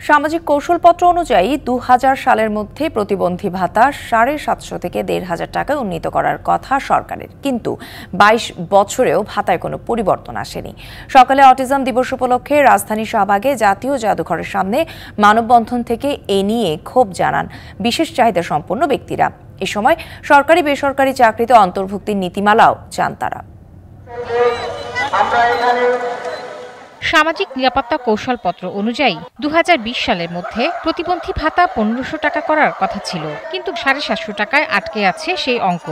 সামাজিক কৌশলপত্র অনুযায়ী ২০০০ সালের মধ্যে প্রতিবন্ধী ভাতা ৭৫০ থেকে ১৫০০ টাকায় উন্নীত করার কথা সরকারের, কিন্তু ২২ বছরেও ভাতায় কোনো পরিবর্তন আসেনি। সকালে অটিজম দিবস উপলক্ষে রাজধানী শাহবাগে জাতীয় জাদুঘরের সামনে মানববন্ধন থেকে এ নিয়ে ক্ষোভ জানান বিশেষ চাহিদা সম্পন্ন ব্যক্তিরা। এ সময় সরকারি বেসরকারি চাকরিতে অন্তর্ভুক্তির নীতিমালাও চান তারা। সামাজিক নিরাপত্তা কৌশলপত্র অনুযায়ী ২০২০ সালের মধ্যে প্রতিবন্ধী ভাতা ১৫০০ টাকা করার কথা ছিল, কিন্তু ৭৫০ টাকায় আটকে আছে সেই অঙ্ক।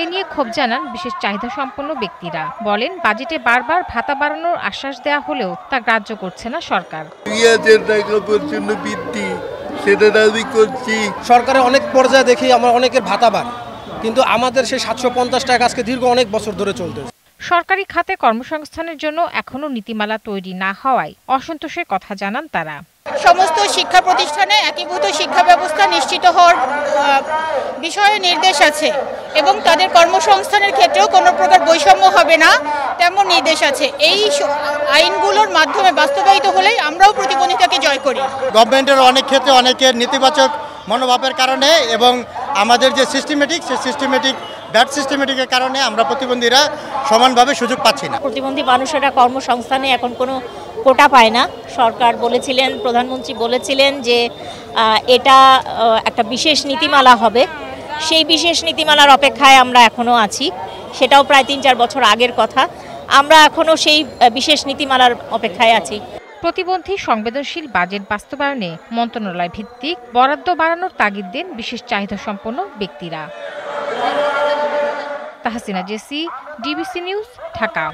এ নিয়ে ক্ষোভ জানান বিশেষ চাহিদা সম্পন্ন ব্যক্তিরা। বলেন, বাজেটে বারবার ভাতা বাড়ানোর আশ্বাস দেওয়া হলেও তা গ্রাহ্য করছে না সরকার। সরকারের অনেক পর্যায়ে দেখি আমরা অনেকের ভাতা বাড়ে, কিন্তু আমাদের সেই ৭৫০ টাকা আজকে দীর্ঘ অনেক বছর ধরে চলতেছে। সরকারি খাতে কর্মসংস্থানের জন্য এখনো নীতিমালা তৈরি না হওয়ায় অসন্তোষের কথা জানান তারা। সমস্ত শিক্ষা প্রতিষ্ঠানে একীভূত শিক্ষা ব্যবস্থা নিশ্চিত হওয়ার বিষয়ে নির্দেশ আছে এবং তাদের কর্মসংস্থানের ক্ষেত্রেও কোনো প্রকার বৈষম্য হবে না তেমন নির্দেশ আছে। এই আইনগুলোর মাধ্যমে বাস্তবায়িত হলেই আমরাও প্রতিবন্ধিতাকে জয় করি। গভর্নমেন্টের অনেক ক্ষেত্রে অনেকের নেতিবাচক মনোভাবের কারণে এবং আমাদের যে সিস্টেমেটিকের কারণে আমরা প্রতিবন্ধীরা সমানভাবে সুযোগ পাচ্ছি না। প্রতিবন্ধী মানুষেরা কর্মসংস্থানে এখন কোনো কোটা পায় না। সরকার বলেছিলেন, প্রধানমন্ত্রী বলেছিলেন যে এটা একটা বিশেষ নীতিমালা হবে। সেই বিশেষ নীতিমালার অপেক্ষায় আমরা এখনও আছি। সেটাও প্রায় ৩-৪ বছর আগের কথা। আমরা এখনও সেই বিশেষ নীতিমালার অপেক্ষায় আছি। প্রতিবন্ধী সংবেদনশীল বাজেট বাস্তবায়নে মন্ত্রণালয় ভিত্তিক বরাদ্দ বাড়ানোর তাগিদ দেন বিশেষ চাহিদা সম্পন্ন ব্যক্তিরা। Tahsina Jessy, DBC news, Dhaka.